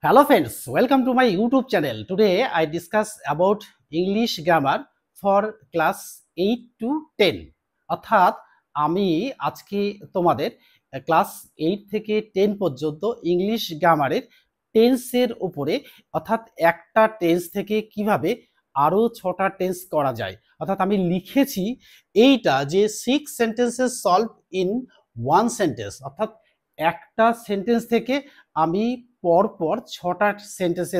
Hello friends, welcome to my YouTube channel. Today I discuss about English grammar for class 8 to 10. অর্থাৎ আমি আজকে তোমাদের class 8 থেকে 10 পর্যন্ত ইংলিশ গ্রামারের টেন্সের উপরে অর্থাৎ একটা টেন্স থেকে কিভাবে আরো 6টা টেন্স করা যায়। অর্থাৎ আমি লিখেছি এইটা যে 6 সেন্টেন্সেস সলভ ইন 1 সেন্টেন্স, অর্থাৎ একটা সেন্টেন্স থেকে আমি পরপর 6টা সেন্টেন্সে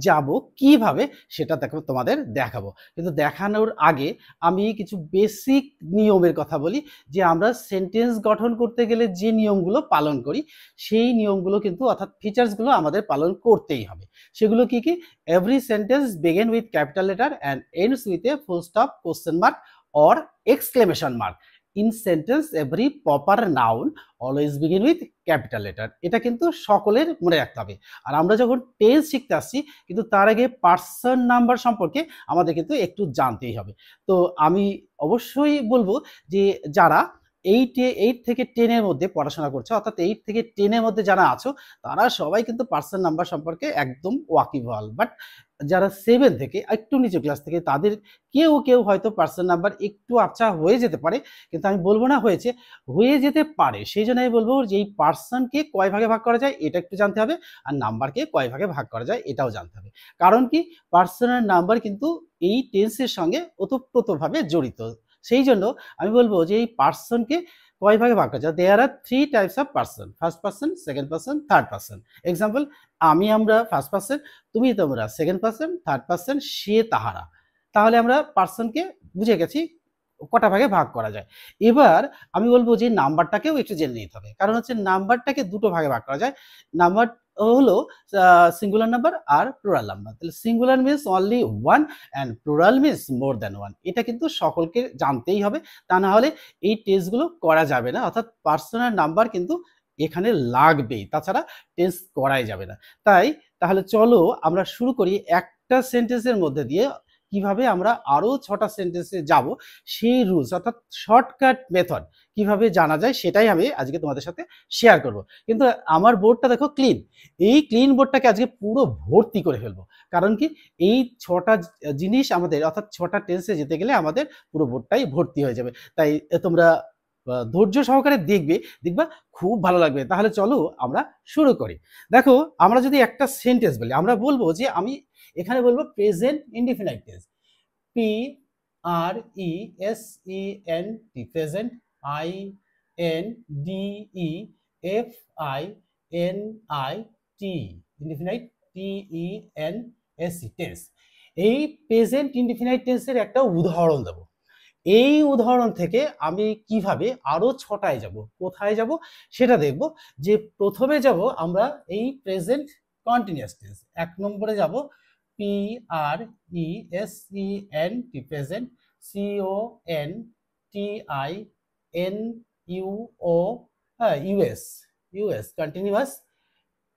যাব কিভাবে সেটা তোমাদের দেখাবো। কিন্তু দেখানোর আগে আমি কিছু বেসিক নিয়মের কথা বলি, যে আমরা সেন্টেন্স গঠন করতে গেলে যে নিয়মগুলো পালন করি সেই নিয়মগুলো কিন্তু অর্থাৎ ফিচার্সগুলো আমাদের পালন করতেই হবে। সেগুলো কি কি? Every sentence begin with capital letter and ends with a full stop, question mark or exclamation mark. In sentence every proper noun always begin with capital letter. এটা কিন্তু সকলের মনে রাখতে হবে। আর আমরা যখন টেন্স শিখতে আসছি, কিন্তু তার আগে পার্সন নাম্বার সম্পর্কে আমাদের কিন্তু একটু জানতেই হবে। তো আমি অবশ্যই বলবো যে যারা 8 থেকে 10 এর মধ্যে পড়াশোনা করছো, অর্থাৎ 8 থেকে 10 এর মধ্যে যারা আছো, তারা সবাই কিন্তু পার্সন নাম্বার সম্পর্কে একদম ওয়াকিবহাল। বাট যারা 7 থেকে একটু নিচু ক্লাস থেকে, তাদের কেউ কেউ হয়তো পার্সন নাম্বার একটু আবছা হয়ে যেতে পারে, কিন্তু আমি বলবো না হয়েছে, হয়ে যেতে পারে। সেই জন্য আমি বলবো যে এই পার্সনকে কয় ভাগে ভাগ করা যায় এটা একটু জানতে হবে, আর নাম্বারকে কয় ভাগে ভাগ করা যায় এটাও জানতে হবে। কারণ কি, পার্সন আর নাম্বার কিন্তু এই টেন্সের সঙ্গে ওতপ্রোতভাবে জড়িত। সেই জন্য আমি বলবো যে এই পার্সনকে কয় ভাগে ভাগ করা যায়। দেয়ার আর 3 types of person: first person, second person, third person. Example, আমরা ফার্স্ট পার্সন, তুমি তোমরা সেকেন্ড পার্সন, থার্ড পার্সন সে তাহারা। তাহলে আমরা পার্সনকে বুঝে গেছি কটা ভাগে ভাগ করা যায়। এবার আমি বলবো যে নাম্বারটাকেও একটু জেনে নিতে হবে, কারণ হচ্ছে নাম্বারটাকে দুটো ভাগে ভাগ করা যায়। নাম্বার হলো সিঙ্গুলার নাম্বার আর প্লুরাল নাম্বার। তাহলে singular means only one and plural means more than one. এটা কিন্তু সকলকে জানতেই হবে, তা না হলে এই টেস্টগুলো করা যাবে না। অর্থাৎ পার্সোনাল নাম্বার কিন্তু এখানে লাগবেই, তাছাড়া টেস্ট করাই যাবে না। তাহলে চলো আমরা শুরু করি একটা সেন্টেন্সের মধ্যে দিয়ে কিভাবে আমরা আরো 6টা সেন্টেন্সে যাব, সেই রুলস অর্থাৎ শর্টকাট মেথড কিভাবে জানা যায় সেটাই আমি আজকে তোমাদের সাথে শেয়ার করব। কিন্তু আমার বোর্ডটা দেখো ক্লিন, এই ক্লিন বোর্ডটাকে আজকে পুরো ভর্তি করে ফেলবো। কারণ কি, এই 6টা জিনিস আমাদের অর্থাৎ 6টা টেন্সে যেতে গেলে আমাদের পুরো বোর্ডটাই ভর্তি হয়ে যাবে। তাই তোমরা ধৈর্য সহকারে দেখবা খুব ভালো লাগবে। তাহলে চলো আমরা শুরু করি। দেখো, আমরা যদি একটা সেন্টেন্স বলি, আমরা বলবো যে আমি এখানে বলবো present indefinite tense. PRESENT, present. INDEFINIT, indefinite. TENS, tense. এই প্রেজেন্ট ইনডিফিনাইট টেন্সের একটা উদাহরণ দেব। এই উদাহরণ থেকে আমি কিভাবে আরো 6টায় যাব, কোথায় যাব সেটা দেখব। যে প্রথমে যাব আমরা এই প্রেজেন্ট কন্টিনিউয়াস টেন্স। 1 নম্বরে যাব PRESENT, present. CONTINUOUS, continuous.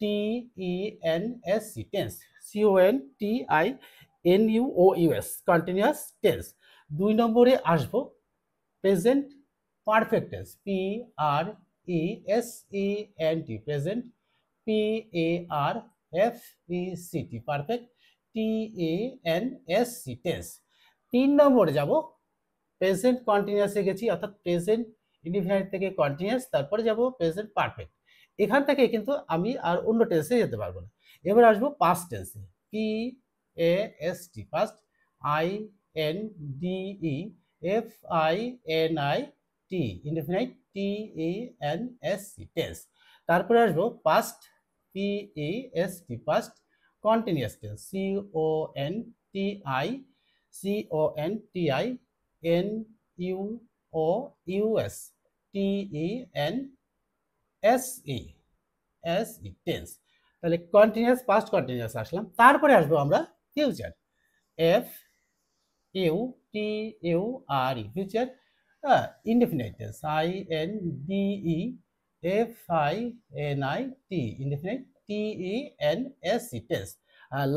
TENS, tense. CONTINUOUS, continuous tense. 2 নম্বরে আসবো present perfect tense. PRESENT, present. PARFECT, perfect. TENS, tense. 3 নম্বরে যাব প্রেজেন্ট কন্টিনিউয়াসে গেছি, অর্থাৎ প্রেজেন্ট ইনডিফিনাইট থেকে কন্টিনিউয়াস, তারপরে যাব প্রেজেন্ট পারফেক্ট। এখান থেকে কিন্তু আমি আর অন্য টেন্সে যেতে পারবো না। এবার আসবো পাস্ট টেন্সে। PAST, past. INDEFINIT, indefinite. TENS, tense. তারপরে আসবো past. PAST, past continuous tense. CONTINUOUS, TENSE, টেন্স। তাহলে কন্টিনিউয়াস, পাস্ট, কন্টিনিউয়াস আসলাম। তারপরে আসবো আমরা future. FUTURE, future. Indefinite tense. INDEFINIT, indefinite. TENS, tense.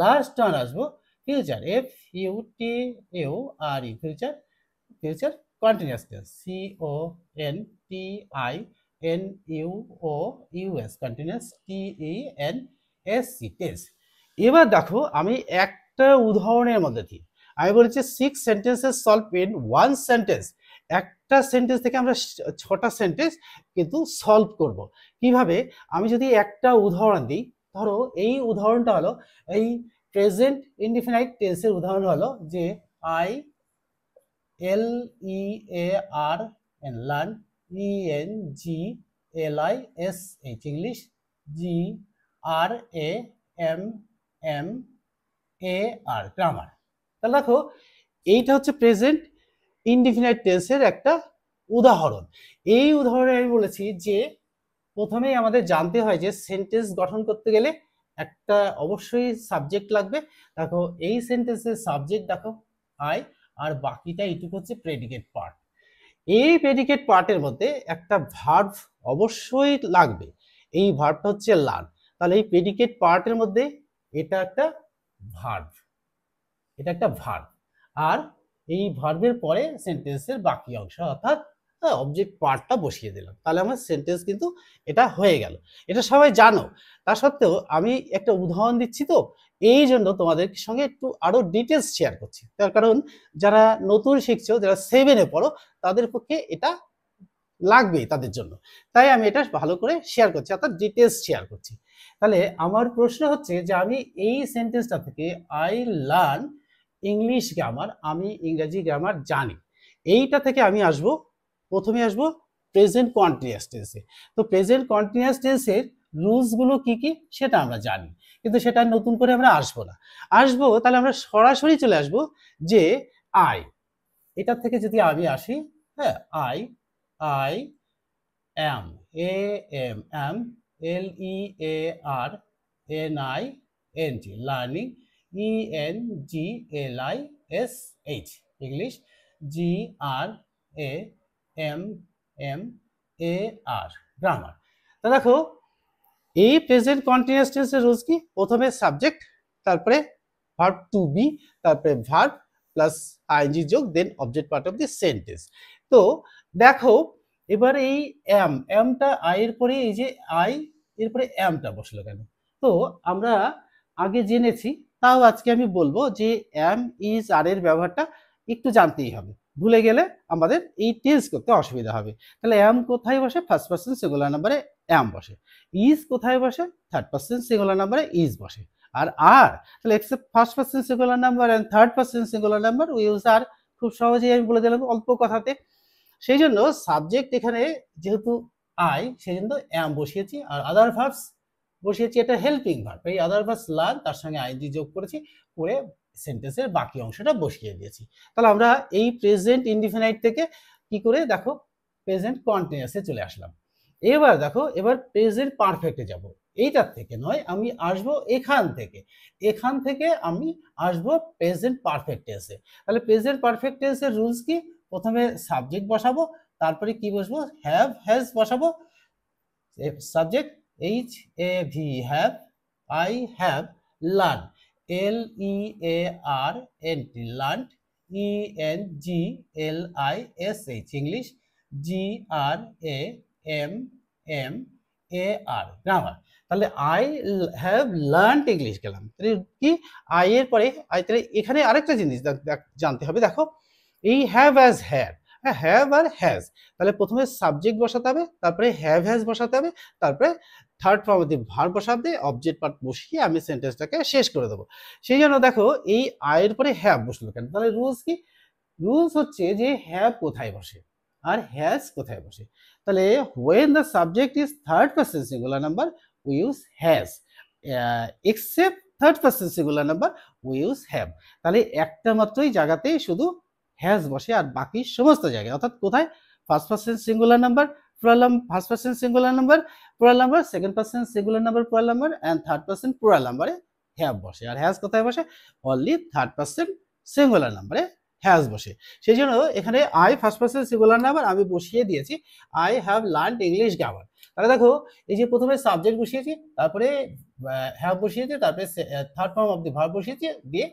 Last one আসবো future. FUTURE, future. Future continuous tense. CONTINUOUS, continuous. TENSE, এসি টেন্স। এবার দেখো আমি একটা উদাহরণের মধ্যে দিই, আমি বলেছি 6 সেন্টেন্সেস সলভ ইন 1 সেন্টেন্স। একটা সেন্টেন্স থেকে আমরা 6টা সেন্টেন্স কিন্তু সলভ করব। কিভাবে? আমি যদি একটা উদাহরণ দিই, ধরো এই উদাহরণটা হলো এই প্রেজেন্ট ইনডিফিনাইট টেন্সের উদাহরণ হলো যে I L E A R N learn, E N G L I S H English, G R A M M A R grammar. তাহলে দেখো এইটা হচ্ছে প্রেজেন্ট ইনডিফিনাইট টেন্সের একটা উদাহরণ। এই উদাহরণে আমি বলেছি যে প্রথমেই আমাদের জানতে হয় যে সেন্টেন্স গঠন করতে গেলে একটা অবশ্যই সাবজেক্ট লাগবে। দেখো এই সেন্টেন্সের সাবজেক্ট দেখো আই, আর বাকিটা এইটুকু হচ্ছে প্রেডিকেট পার্ট। এই প্রেডিকেট পার্টের মধ্যে একটা ভার্ব অবশ্যই লাগবে, এই ভার্বটা হচ্ছে লার্ন। তাহলে এই প্রেডিকেট পার্টের মধ্যে এটা একটা ভার্ব, এটা একটা ভার্ব, আর এই ভার্বের পরে সেন্টেন্সের বাকি অংশ অর্থাৎ অবজেক্ট পার্টটা বসিয়ে দিলাম, তাহলে আমার সেন্টেন্স কিন্তু এটা হয়ে গেল। এটা সবাই জানো, তা সত্ত্বেও আমি একটা উদাহরণ দিচ্ছি, তো এই জন্য তোমাদের সঙ্গে একটু আরো ডিটেলস শেয়ার করছি। তার কারণ যারা নতুন শিখছো, যারা 7-এ পড়ো, তাদের পক্ষে এটা লাগবেই তাদের জন্য, তাই আমি এটা ভালো করে শেয়ার করছি, অর্থাৎ ডিটেলস শেয়ার করছি। তাহলে আমার প্রশ্ন হচ্ছে যে আমি এই সেন্টেন্সটা থেকে আই লার্ন ইংলিশ গ্রামার, আমি ইংরেজি গ্রামার জানি, এইটা থেকে আমি আসব, প্রথমে আসব প্রেজেন্ট কন্টিনিউয়াস টেন্সে। তো প্রেজেন্ট কন্টিনিউয়াস টেন্সের রুলসগুলো কি কি সেটা আমরা জানি, কিন্তু সেটা নতুন করে আমরা আসবো না। আসবো তাহলে আমরা সরাসরি চলে আসব যে আই, এটা থেকে যদি আমি আসি, হ্যাঁ, I I am, A M am, L E A R N I N G learning, E N G L I S H English, G R A M M A R grammar. তা দেখো এই present continuous টেন্সের rules কি? প্রথমে subject, তারপরে verb to be, তারপরে verb plus ING যোগ, then object part of the sentence. তো দেখো এবার এই এমটা আই এর পরে, এই যে আই এরপরে এমটা বসলো কেন? তো আমরা আগে জেনেছি, তাও আজকে আমি বলবো যে এম ইজ আর এর ব্যবহারটা একটু জানতেই হবে, ভুলে গেলে আমাদের এই টেন্স করতে অসুবিধা হবে। তাহলে এম কোথায় বসে? ফার্স্ট পারসন সিঙ্গুলার নাম্বারে এম বসে। ইজ কোথায় বসে? থার্ড পারসন সিঙ্গুলার নাম্বারে ইজ বসে। আর আর তাহলে except first person singular number and third person singular number we use are. খুব সহজেই আমি বলে দিলাম অল্প কথাতে। সেই জন্য সাবজেক্ট এখানে যেহেতু আই, সেই জন্য এম বসিয়েছি, আর আদার ভার্বস বসিয়েছি, এটা হেল্পিং ভার্ব, এই আদার ভার্বস লার্ন তার সঙ্গে আইএনজি যোগ করেছি, করে সেন্টেন্সের বাকি অংশটা বসিয়ে দিয়েছি। তাহলে আমরা এই প্রেজেন্ট ইনডিফিনাইট থেকে কি করে দেখো প্রেজেন্ট কন্টিনিউয়াসে চলে আসলাম। এবার দেখো এবার প্রেজেন্ট পারফেক্টে যাব, এইটার থেকে নয়, আমি আসবো এখান থেকে, এখান থেকে আমি আসবো প্রেজেন্ট পারফেক্ট টেন্সে। তাহলে প্রেজেন্ট পারফেক্ট টেন্সের রুলস কি? প্রথমে সাবজেক্ট বসাবো, তারপরে কি বসবো? হ্যাভ হ্যাজ বসাবো। Subject H A V have, I have learn, L E A R N T learned, E N G L I S H English, G R A M M A R grammar. তাহলে I have learned English গেলাম, তাহলে কি I এর পরে I, তাহলে এখানে আরেকটা জিনিস জানতে হবে। দেখো এই হ্যাভ অ্যাজ হ্যাড, হ্যাভ আর হ্যাজ, তাহলে প্রথমে সাবজেক্ট বসাতে হবে, তারপরে হ্যাভ হ্যাজ বসাতে হবে, তারপরে third form of the verb বসাতে, অবজেক্ট পার্ট বসিয়ে আমি সেন্টেন্সটাকে শেষ করে দেবো। সেই জন্য দেখো এই আয়ের পরে হ্যাভ বসলো কেন? তাহলে রুলস কি? রুলস হচ্ছে যে হ্যাভ কোথায় বসে আর হ্যাজ কোথায় বসে। তাহলে when the subject is third person singular number we use has, except third person singular number we use have। তাহলে একটা মাত্রই জায়গাতেই শুধু হ্যাজ বসে, আর বাকি সমস্ত জায়গায়, অর্থাৎ কোথায়? First person singular number plural, first person singular number plural number, second person singular number plural number, and third person plural নাম্বারে হ্যাভ বসে। আর হ্যাজ কোথায় বসে? অনলি থার্ড পারসন সিঙ্গুলার নাম্বারে হ্যাজ বসে। সেই জন্য এখানে I first person singular number আমি বসিয়ে দিয়েছি I have learned English grammar. তাহলে দেখো এই যে প্রথমে সাবজেক্ট বসিয়েছি, তারপরে হ্যাভ বসিয়েছি, তারপরে third form of the verb বসিয়েছি, দিয়ে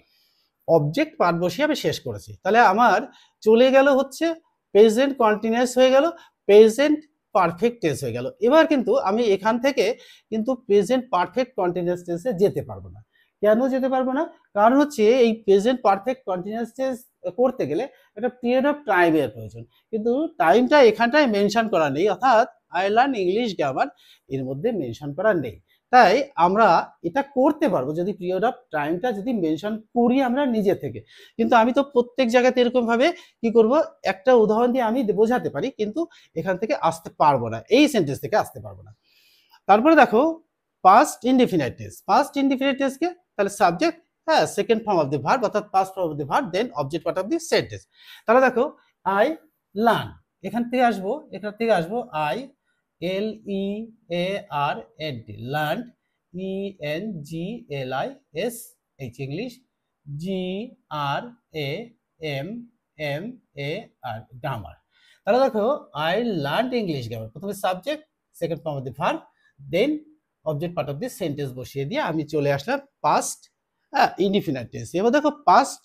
অবজেক্ট পার্ট বসিয়ে আমি শেষ করেছি। তাহলে আমার চলে গেল হচ্ছে প্রেজেন্ট কন্টিনিউয়াস হয়ে গেল, প্রেজেন্ট পারফেক্ট টেন্স হয়ে গেল। এবার কিন্তু আমি এখান থেকে কিন্তু প্রেজেন্ট পারফেক্ট কন্টিনিউয়াস টেন্সে যেতে পারবো না। কেন যেতে পারবো না? কারণ হচ্ছে এই প্রেজেন্ট পারফেক্ট কন্টিনিউয়াস টেন্স করতে গেলে একটা পিরিয়ড অফ টাইমের প্রয়োজন, কিন্তু টাইমটা এখানটায় মেনশন করা নেই, অর্থাৎ আই লার্ন ইংলিশ গ্রামার এর মধ্যে মেনশন করা নেই। তাই আমরা এটা করতে পারবো যদি পিরিয়ড অফ টাইমটা যদি মেনশন করি আমরা নিজে থেকে। কিন্তু আমি তো প্রত্যেক জায়গাতে এরকম ভাবে কি করব, একটা উদাহরণ দিয়ে আমি বোঝাতে পারি, কিন্তু এখান থেকে আসতে পারবো না, এই সেন্টেন্স থেকে আসতে পারবো না। তারপরে দেখো past indefinite tense. Past indefinite টেন্সকে তাহলে সাবজেক্ট, হ্যাঁ, second form of the verb অর্থাৎ past form of the verb, then object part of the sentence. তাহলে দেখো আই লার্ন, এখান থেকে আসবো I L E A R N T, learn E N G L I S H, English G R A M M A R, grammar. তাহলে দেখো I learn English grammar, প্রথমে subject, second form of the verb, then object part of the sentence বসিয়ে দিয়ে আমি চলে আসলাম past indefinite tense. এবার দেখো past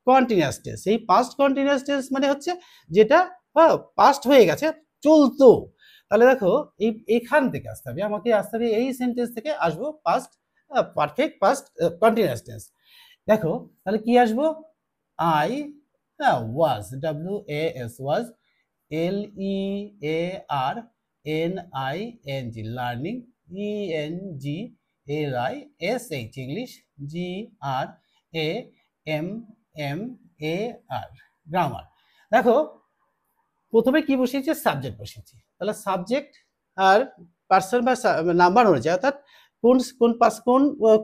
continuous tense. এই পাস্ট কন্টিনিউয়াস টেন্স মানে হচ্ছে যেটা পাস্ট হয়ে গেছে, চলতো। তাহলে দেখো এখান থেকে আসতে হবে, আমাকে আসতে হবে এই সেন্টেন্স থেকে আসবো past perfect past continuous tense. দেখো তাহলে কি আসবো, I was, W A S was, L E A R N I N G, learning E N G L I S H, English G R A M M A R, grammar. দেখো প্রথমে কি বসিয়েছি, subject বসিয়েছি। তাহলে subject আর person বা number অনুযায়ী, অর্থাৎ কোন কোন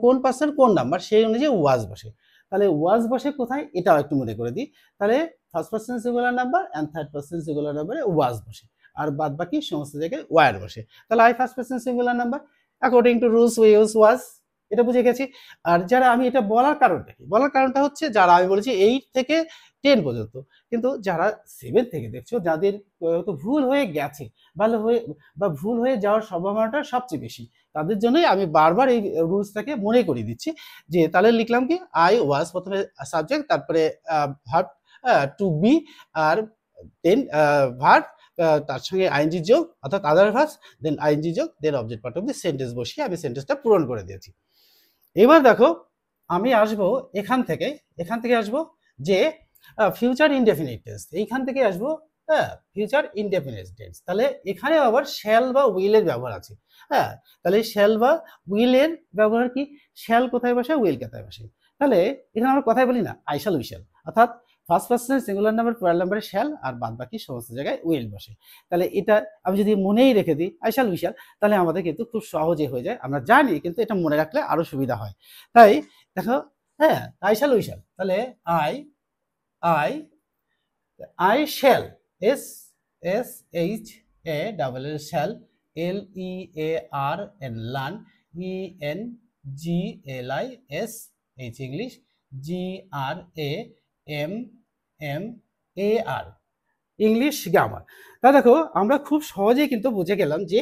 কোন পার্সন কোন নাম্বার সেই অনুযায়ী ওয়াজ বসে। তাহলে ওয়াজ বসে কোথায়, এটাও একটু মনে করে দিই। তাহলে first person singular number and third person singular নাম্বারে ওয়াজ বসে, আর বাদ বাকি সমস্ত জায়গায় ওয়ার বসে। তাহলে I first person singular number, according to rules we use ওয়াজ, এটা বুঝে গেছি। আর যারা আমি এটা বলার কারণটা কি, বলার কারণটা হচ্ছে যারা আমি বলেছি 8 থেকে 10 পর্যন্ত, কিন্তু যারা 7 থেকে দেখছো, যাদের ভুল হয়ে গেছে, ভালো হয়ে বা ভুল হয়ে যাওয়ার সম্ভাবনাটা সবচেয়ে বেশি, তাদের জন্যই আমি বারবার এই রুলসটাকে মনে করিয়ে দিচ্ছি। যে তাহলে লিখলাম কি, আই ওয়াজ, প্রথমে সাবজেক্ট, তারপরে verb to B, R then verb, তার সঙ্গে আইএনজি যোগ অর্থাৎ আদার ভার্বস, দেন আইএনজি যোগ, then object part of the sentence বসিয়ে আমি সেন্টেন্সটা পূরণ করে দিয়েছি। এবার দেখো আমি আসবো এখান থেকে আসবো যে ফিউচার ইনডেফিনিট টেন্স, এইখান থেকে আসবো ফিউচার ইনডেফিনিট টেন্স। তাহলে এখানে আবার শ্যাল বা উইলের ব্যবহার আছে। হ্যাঁ, তাহলে শ্যাল বা উইলের ব্যবহার কি, শ্যাল কোথায় বসে, উইল কোথায় বসে। তাহলে এখানে আমরা কথাই বলি না, আই শ্যাল উই শ্যাল, অর্থাৎ first person singular number plural নাম্বারে শ্যাল, আর বাদ বাকি সমস্ত জায়গায় উইল বসে। তাহলে এটা আমি যদি মনেই রেখে দিই আই শ্যাল উই শ্যাল, তাহলে আমাদের কিন্তু খুব সহজে হয়ে যায়, আমরা জানি, কিন্তু এটা মনে রাখলে আরো সুবিধা হয়। তাই দেখো, হ্যাঁ, আই শ্যাল উই শ্যাল, তাহলে I I I shall, S S H A double L, shall L E A R N, learn E N G L I S H, English G R A M M A R, English grammar. তা দেখো আমরা খুব সহজেই কিন্তু বুঝে গেলাম যে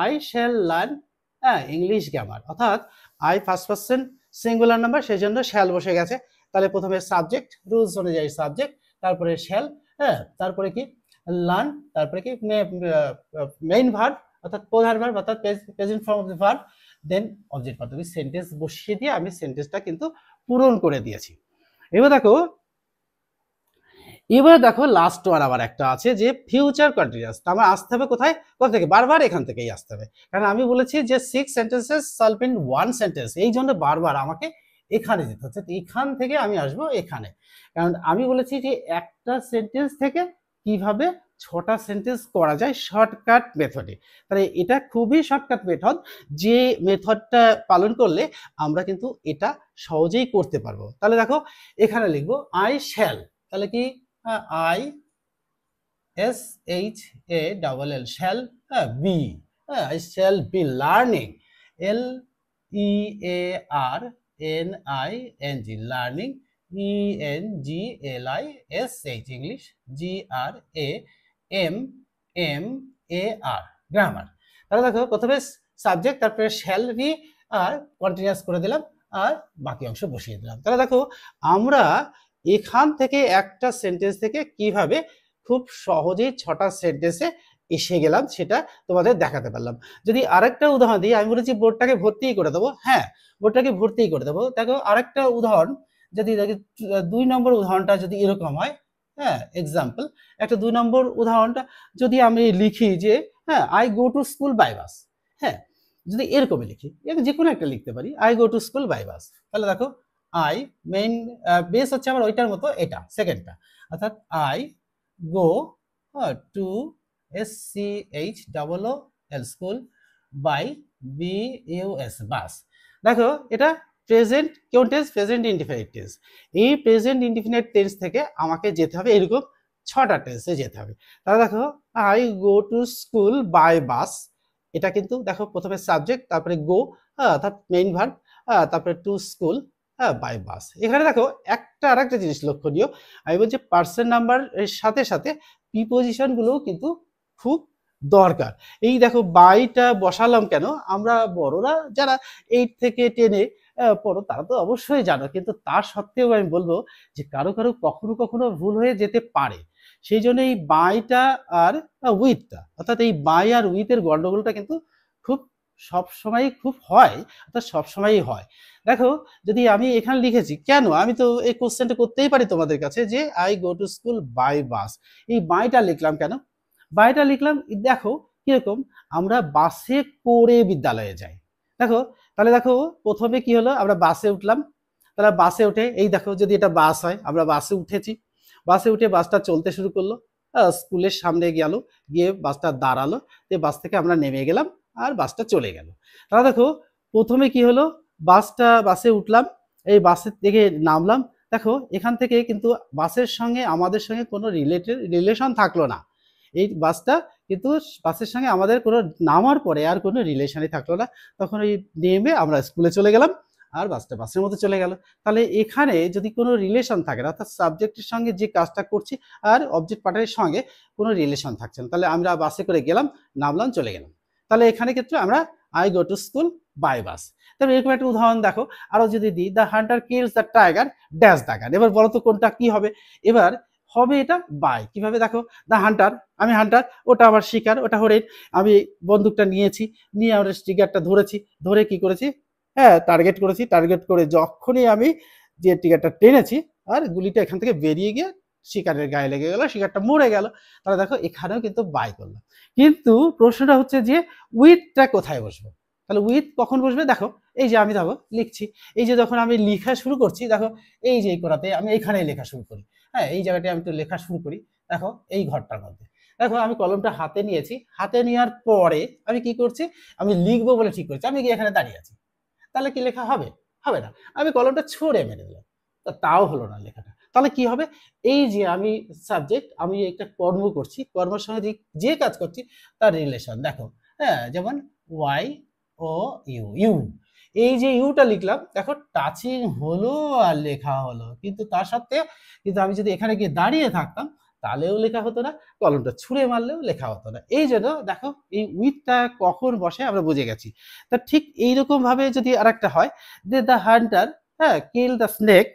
I shall learn English grammar, অর্থাৎ I first person singular number, সেই জন্য শ্যাল বসে গেছে। তাহলে প্রথমে সাবজেক্ট, রুলস অনুযায়ী সাবজেক্ট, তারপরে শ্যাল, হ্যাঁ, তারপরে কি লার্ন, তারপরে কি মেইন ভার্ব অর্থাৎ প্রধান ভার্ব অর্থাৎ present form of the verb, then object part of the sentence বসিয়ে দিয়ে আমি সেন্টেন্সটা কিন্তু পূরণ করে দিয়েছি। এবার দেখো লাস্ট ওয়ান আবার একটা আছে যে ফিউচার কন্টিনিউয়াস। আমার আসতে হবে কোথায়, কোথা থেকে, বারবার এখান থেকেই আসতে হবে, কারণ আমি বলেছি যে 6 সেন্টেন্সেস সলভ ইন 1 সেন্টেন্স, এই জন্য বারবার আমাকে এখানে যেতে হচ্ছে। এখান থেকে আমি আসবো এখানে, কারণ আমি বলেছি যে একটা সেন্টেন্স থেকে কিভাবে 6টা সেন্টেন্স করা যায় শর্টকাট মেথডে। তাহলে এটা খুবই শর্টকাট মেথড, যে মেথডটা পালন করলে আমরা কিন্তু এটা সহজেই করতে পারবো। তাহলে দেখো এখানে লিখবো আই শ্যাল, তাহলে কি I S H A double L, shall be, I shall be learning, L E A R N I N G, learning E N G L I S H, English G R A M M A R, grammar. তাহলে দেখো প্রথমে subject, তারপরে shall be, R continuous করে দিলাম, আর বাকি অংশ বসিয়ে দিলাম। তাহলে দেখো আমরা এখান থেকে একটা সেন্টেন্স থেকে কিভাবে খুব সহজেই 6টা সেন্টেন্সে এসে গেলাম, সেটা তোমাদের দেখাতে পারলাম। যদি আরেকটা উদাহরণ দিই, আমি বলেছি বোর্ডটাকে ভর্তি করে দেবো। হ্যাঁ, বোর্ডটাকে ভর্তি করে দেবো। দেখো আরেকটা উদাহরণ যদি দেখি, 2 নম্বর উদাহরণটা যদি এরকম হয়, হ্যাঁ এক্সাম্পল, একটা 2 নম্বর উদাহরণটা যদি আমি লিখি যে হ্যাঁ I go to school by bus, হ্যাঁ যদি এরকমই লিখি, যে কোনো একটা লিখতে পারি, I go to school by bus, তাহলে দেখো আই মেইন বেস হচ্ছে আমার ওইটার মতো, এটা সেকেন্ডটা, অর্থাৎ I go to SCHOOL school by BUS bus. দেখো এটা প্রেজেন্ট কোন টেন্স? Present indefinite tense. এই প্রেজেন্ট ইনডিফিনিট টেন্স থেকে আমাকে যেতে হবে এরকম 6টা টেন্সে যেতে হবে। তাহলে দেখো I go to school by bus, এটা কিন্তু দেখো প্রথমে সাবজেক্ট, তারপরে গো, অর্থাৎ মেইন ভার্ব, তারপরে টু স্কুল বাই বাস। এখানে দেখো একটা আরেকটা জিনিস লক্ষণীয়, আমি বলছি পার্সন নাম্বার এর সাথে সাথে প্রিপোজিশন গুলোও কিন্তু খুব দরকার। এই দেখো বাইটা বসালাম কেন, আমরা বড়রা যারা 8 থেকে 10-এ পড়ো তারা তো অবশ্যই জানো, কিন্তু তার সত্ত্বেও আমি বলবো যে কারো কারো কখনো কখনো ভুল হয়ে যেতে পারে। সেই জন্য এই বাইটা আর উইথটা, অর্থাৎ এই বাই আর উইথের গন্ডগোলটা কিন্তু খুব সবসময় খুব হয়, অর্থাৎ সবসময়ই হয়। দেখো যদি আমি এখানে লিখেছি, কেন আমি তো এই কোশ্চেনটা করতেই পারি তোমাদের কাছে যে I go to school by bus, এই বাইটা লিখলাম কেন? বাইটা লিখলাম দেখো কিরকম, আমরা বাসে করে বিদ্যালয়ে যাই। দেখো তাহলে দেখো প্রথমে কি হলো, আমরা বাসে উঠলাম, তাহলে বাসে উঠে এই দেখো যদি এটা বাস হয়, আমরা বাসে উঠেছি, বাসে উঠে বাসটা চলতে শুরু করলো, স্কুলের সামনে গেল, গিয়ে বাসটা দাঁড়ালো, বাস থেকে আমরা নেমে গেলাম আর বাসটা চলে গেল। তাহলে দেখো প্রথমে কি হলো, বাসে উঠলাম, এই বাসের থেকে নামলাম, দেখো এখান থেকে কিন্তু বাসের সঙ্গে আমাদের সঙ্গে কোনো রিলেশন থাকলো না। এই বাসটা কিন্তু বাসের সঙ্গে আমাদের কোনো নামার পরে আর কোনো রিলেশনই থাকলো না, তখন ওই নেমে আমরা স্কুলে চলে গেলাম আর বাসটা বাসের মধ্যে চলে গেল। তাহলে এখানে যদি কোনো রিলেশন থাকে না, অর্থাৎ সাবজেক্টের সঙ্গে যে কাজটা করছি আর অবজেক্ট পার্টের সঙ্গে কোনো রিলেশন থাকছে না, তাহলে আমরা বাসে করে গেলাম, নামলাম, চলে গেলাম। তাহলে এখানে ক্ষেত্রে আমরা I go to school by bus. তবে এরকম একটা উদাহরণ দেখো আরো যদি দিই, the hunter kills the tiger dash the gun. এবার বলো তো কোনটা কি হবে? এবার হবে এটা বাই। কিভাবে? দেখো দ্য হান্টার, আমি হান্টার, ওটা আমার শিকার, ওটা হরিণ, আমি বন্দুকটা নিয়েছি, নিয়ে আমরা ট্রিগারটা ধরেছি, ধরে কি করেছি, হ্যাঁ টার্গেট করেছি, টার্গেট করে যখনই আমি যে ট্রিগারটা টেনেছি আর গুলিটা এখান থেকে বেরিয়ে গিয়ে শিকারের গায়ে লেগে গেল, শিকারটা মরে গেল। তাহলে দেখো এখানেও কিন্তু বাই করলাম, কিন্তু প্রশ্নটা হচ্ছে যে উইথটা কোথায় বসবে? তাহলে উইথ কখন বসবে? দেখো এই যে আমি দেখো লিখছি, এই যে যখন আমি লেখা শুরু করছি, দেখো এই যে কোনাতে আমি এখানেই লেখা শুরু করি, হ্যাঁ এই জায়গাটায় আমি একটু লেখা শুরু করি, দেখো এই ঘরটার মধ্যে। দেখো আমি কলমটা হাতে নিয়েছি, হাতে নেওয়ার পরে আমি কি করছি, আমি লিখবো বলে ঠিক করছি, আমি গিয়ে এখানে দাঁড়িয়ে আছি, তাহলে কি লেখা হবে? হবে না। আমি কলমটা ছুঁড়ে মেরে দিলাম, তাও হলো না লেখাটা। তাহলে কি হবে? এই যে আমি সাবজেক্ট, আমি একটা কর্ম করছি, কর্মের সঙ্গে যে কাজ করছি তার রিলেশন দেখো, হ্যাঁ যেমন ওয়াই ও ইউ, ইউ, এই যে ইউটা লিখলাম, দেখো টাচিং হলো আর লেখা হলো, কিন্তু তার সত্ত্বেও কিন্তু আমি যদি এখানে গিয়ে দাঁড়িয়ে থাকতাম তাহলেও লেখা হতো না, কলমটা ছুঁড়ে মারলেও লেখা হতো না। এই জন্য দেখো এই উইথটা কখন বসে আমরা বুঝে গেছি। তা ঠিক এইরকম ভাবে যদি আরেকটা হয়, যে দ্য হান্টার, হ্যাঁ কিল the snake,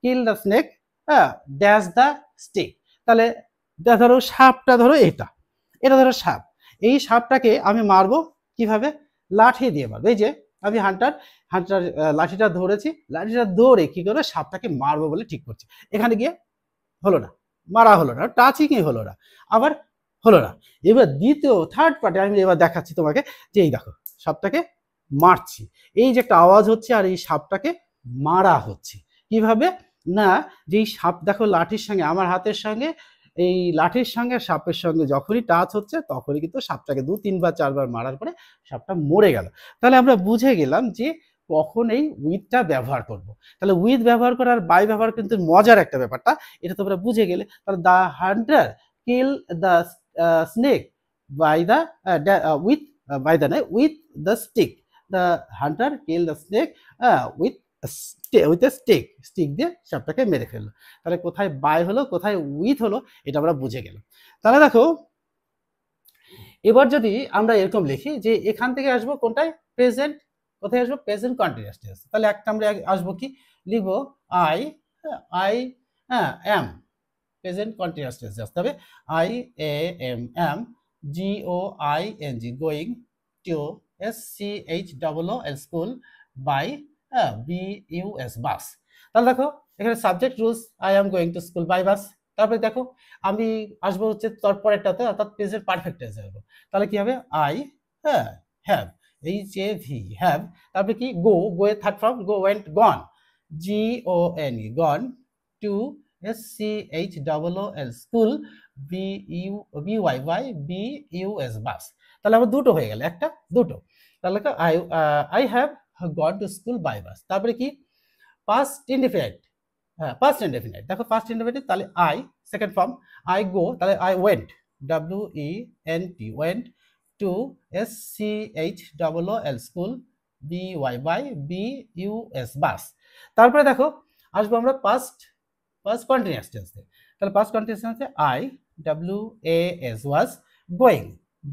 kill the snake, হ্যাঁ ড্যাশ দ্য স্টিক। তাহলে ধরো সাপটা, ধরো এটা, এটা ধরো সাপ, এই সাপটাকে আমি মারবো কিভাবে? লাঠি দিয়ে মারবো। এই যে আমি হান্টার, হান্টার লাঠিটা ধরেছি, লাঠিটা ধরে কি করে সাপটাকে মারবো বলে ঠিক করছি, এখানে গিয়ে হলো না, মারা হলো না, টাচিংই হলো না, আবার হলো না। এবার দ্বিতীয় থার্ড পার্টে আমি এবার দেখাচ্ছি তোমাকে, যে এই দেখো সাপটাকে মারছি, এই যে একটা আওয়াজ হচ্ছে আর এই সাপটাকে মারা হচ্ছে কিভাবে? না, যেই সাপ দেখো লাঠির সঙ্গে আমার হাতের সঙ্গে, এই লাঠির সঙ্গে সাপের সঙ্গে যখনই টাচ হচ্ছে তখনই কিন্তু সাপটাকে 2-3 বার 4 বার মারার পরে সাপটা মরে গেল। তাহলে আমরা বুঝে গেলাম যে কখন এই উইথটা ব্যবহার করব। তাহলে উইথ ব্যবহার করার বাই ব্যবহার কিন্তু মজার একটা ব্যাপারটা, এটা তোমরা বুঝে গেলে। তাহলে the hunter kill the snake by the with, by the নয়, with the stick, the hunter kill the snake with with a stick, stick দিয়ে সাপটাকে মেরে ফেললো। তাহলে কোথায় বাই হলো, কোথায় উইথ হলো, এটা আমরা বুঝে গেলাম। তাহলে দেখো এবার যদি আমরা এরকম লিখি যে এখান থেকে আসবো কোনটায়, প্রেজেন্ট, কোথায় আসবো? Present continuous tense. তাহলে একটা আমরা আসবো কি, লিখবো I, I am, present continuous tense আসতে হবে, I A M am GOING going to SCHOOL school by BUS bus. তাহলে দেখো এখানে subject rules I am going to school by bus. তারপরে দেখো আমি আসবো হচ্ছে তারপরেরটাতে, অর্থাৎ প্রেজেন্ট পারফেক্ট টেন্সে আসবো। তাহলে কি হবে? I have, HAV have. তারপরে কি? গো, গো এর third form go, went, gone, GONE gone to SCHOOL school, BUS bus. তাহলে আমার দুটো হয়ে গেল, একটা দুটো। তাহলে I have gone to school by bus. তারপরে কি? পাস্ট ইনডেফিনিট, হ্যাঁ পাস্ট ইনডেফিনিট। দেখো পাস্ট ইনডেফিনিট, তাহলে I second form I go, তাহলে I went, WENT went to SCHOOL school, BUS bus. তারপরে দেখো আসবো আমরা পাস্ট কন্টিনিউয়াস টেন্সে। তাহলে পাস্ট কন্টিনিউয়াস টেন্সে I WAS was going,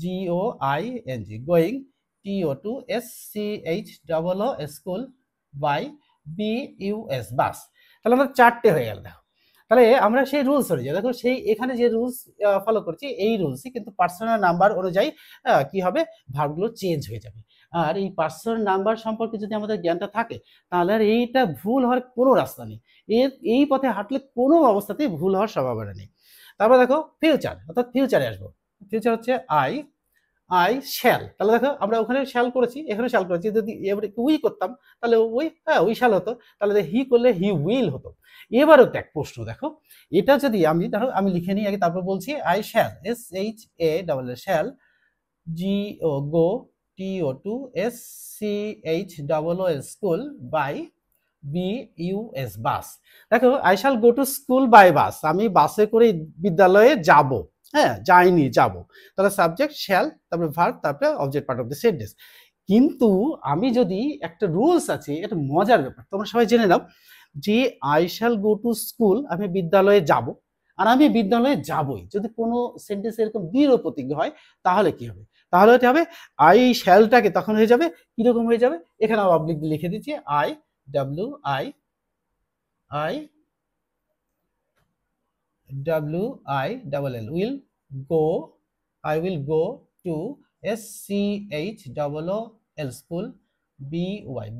GOING going TO SCHOOL school by BUS bus. তাহলে আমরা চারটে হয়ে গেল। দেখো তাহলে আমরা সেই রুলস অনুযায়ী, দেখো সেই এখানে যে রুলস ফলো করছি এই রুলসই কিন্তু পার্সোনাল নাম্বার অনুযায়ী কি হবে? ভার্বগুলো চেঞ্জ হয়ে যাবে। আর এই পার্সোনাল নাম্বার সম্পর্কে যদি আমাদের জ্ঞানটা থাকে তাহলে আর এইটা ভুল হওয়ার কোনো রাস্তা নেই। এই পথে হাঁটলে কোনো অবস্থাতেই ভুল হওয়ার সম্ভাবনা নেই। তারপর দেখো ফিউচার, অর্থাৎ ফিউচারে আসবো। ফিউচার হচ্ছে আই শ্যাল। তাহলে দেখো আমরা ওখানে শ্যাল করেছি, এখানে শ্যাল করেছি। যদি উই করতাম তাহলে উই শ্যাল হতো, তাহলে হি করলে হি উইল হতো। এবারও দেখ প্রশ্ন, দেখো এটা যদি আমি ধরো আমি লিখে নিই আগে, তারপর বলছি I shall, SHAL shall, GO TO SCHOOL school by BUS bus. দেখো I shall go to school by bus, আমি বাসে করে বিদ্যালয়ে যাব, হ্যাঁ যাইনি, যাব। তাহলে সাবজেক্ট শ্যাল, তারপরে ভার্ব, তারপরে object part of the sentence. কিন্তু আমি যদি একটা রুলস আছে, এটা মজার ব্যাপার, তোমরা সবাই জেনে নাও যে I shall go to school, আমি বিদ্যালয়ে যাব, আর আমি বিদ্যালয়ে যাবই। যদি কোনো সেন্টেন্স এরকম দৃঢ় প্রতিজ্ঞ হয় তাহলে কি হবে? তাহলে এটা হবে আই শ্যালটাকে তখন হয়ে যাবে কিরকম হয়ে যাবে? এখানে অবলিক লিখে দিচ্ছি I WILL will go, I will go to SCHOOL school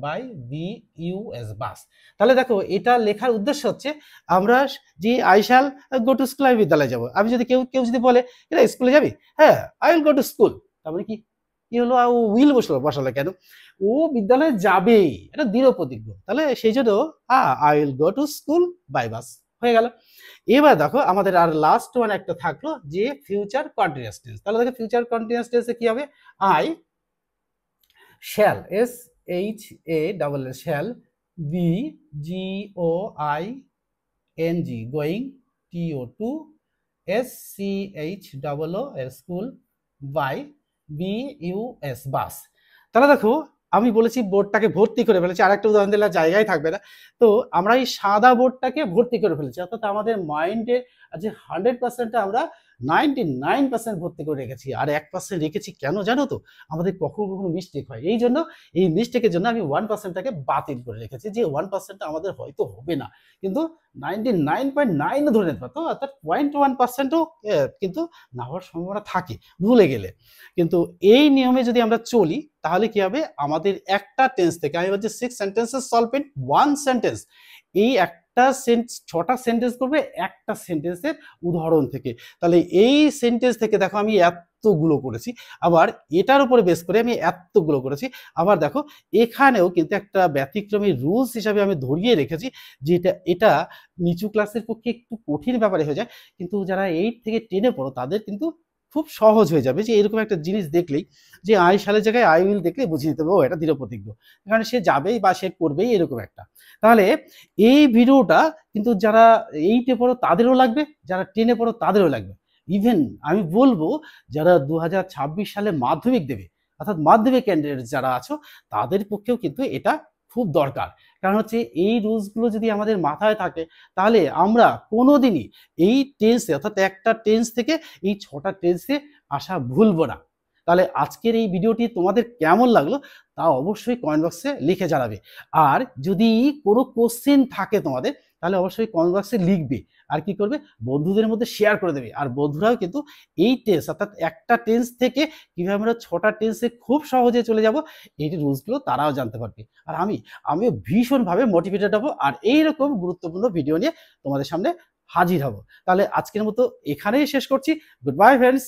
by BUS bus. তাহলে দেখো এটা লেখার উদ্দেশ্য হচ্ছে আমরা যে I shall go to school, আমি বিদ্যালয়ে যাবো। আমি যদি কেউ যদি বলে এটা স্কুলে যাবি, হ্যাঁ I will go to school, তার মানে কি হলো? উইল বসালো কেন? ও বিদ্যালয়ে যাবে, এটা দৃঢ় প্রতিজ্ঞ। তাহলে সেই জন্য I will go to school by bus হয়ে গেল। এবার দেখো আমাদের আর লাস্ট ওয়ান একটা থাকলো যে ফিউচার কন্টিনিউয়াস টেন্স। তাহলে দেখো ফিউচার কন্টিনিউয়াস টেন্সে কি হবে? I shall, SHAL shall, GOING going TO SCHOOL school by BUS bus. তাহলে দেখো আমি বলেছি বোর্ডটাকে ভর্তি করে ফেলেছি, আর একটা উদাহরণ দিলে জায়গায় থাকবে না। তো আমরা এই সাদা বোর্ডটাকে ভর্তি করে ফেলেছি, অর্থাৎ আমাদের মাইন্ডের যে 100% আমরা 99% ভর্তি করে রেখেছি, আর 1% রেখেছি কেন জানো তো? আমাদের কখনো মিস্টেক হয়, এই জন্য এই মিস্টেকের জন্য আমি 1%টাকে বাতিল করে রেখেছি, যে 1% আমাদের হয়তো হবে না, কিন্তু 99.9 ধরে নিতে পারতো, অর্থাৎ 0.1%ও কিন্তু না হওয়ার সম্ভাবনা থাকে ভুলে গেলে। কিন্তু এই নিয়মে যদি আমরা চলি তাহলে কি হবে? আমাদের একটা টেন্স থেকে, আমি বলছি 6 সেন্টেন্সেস সলভ ইন 1 সেন্টেন্স, এই একটা 6টা সেন্টেন্স করবে একটা সেন্টেন্সের উদাহরণ থেকে। তাহলে এই সেন্টেন্স থেকে দেখো আমি এতগুলো করেছি, আবার এটার উপরে বেস করে আমি এতগুলো করেছি। আবার দেখো এখানেও কিন্তু একটা ব্যতিক্রমী রুলস হিসাবে আমি ধরিয়ে রেখেছি, যে এটা নিচু ক্লাসের পক্ষে একটু কঠিন ব্যাপারে হয়ে যায়, কিন্তু যারা 8 থেকে 10-এ পড়ো তাদের কিন্তু খুব সহজ হয়ে যাবে। যে এরকম একটা জিনিস দেখলেই, যে আই শ্যালের জায়গায় আই উইল দেখলেই বুঝিয়ে দিতে হবে ও এটা দৃঢ় প্রতিজ্ঞ, কারণ সে যাবেই বা সে করবেই, এরকম একটা। তাহলে এই ভিডিওটা কিন্তু যারা 8-এ পড়ো তাদেরও লাগবে, যারা 10-এ পড়ো তাদেরও লাগবে। ইভেন আমি বলবো যারা 2026 সালে মাধ্যমিক দেবে, অর্থাৎ মাধ্যমিক ক্যান্ডিডেট যারা আছো তাদের পক্ষেও কিন্তু এটা খুব দরকার। কারণ হচ্ছে এই রুলসগুলো যদি আমাদের মাথায় থাকে তাহলে আমরা কোনোদিনই এই টেন্সে, অর্থাৎ একটা টেন্স থেকে এই 6টা টেন্সে আসা ভুলবো না। তাহলে আজকের এই ভিডিওটি তোমাদের কেমন লাগলো তা অবশ্যই কমেন্ট বক্সে লিখে জানাবে। আর যদি কোনো কোশ্চেন থাকে তোমাদের তাহলে অবশ্যই কমেন্ট বক্সে লিখবে আর কি করবে, বন্ধুদের মধ্যে শেয়ার করে দেবে। আর বন্ধুরাও কিন্তু এই টেন্স অর্থাৎ একটা টেন্স থেকে কিভাবে আমরা 6টা টেন্সে খুব সহজে চলে যাব এই রুলসগুলো তারাও জানতে পারবে। আর আমিও ভীষণভাবে মোটিভেটেড হব আর এইরকম গুরুত্বপূর্ণ ভিডিও নিয়ে তোমাদের সামনে হাজির হব। তাহলে আজকের মতো এখানেই শেষ করছি। Good bye friends.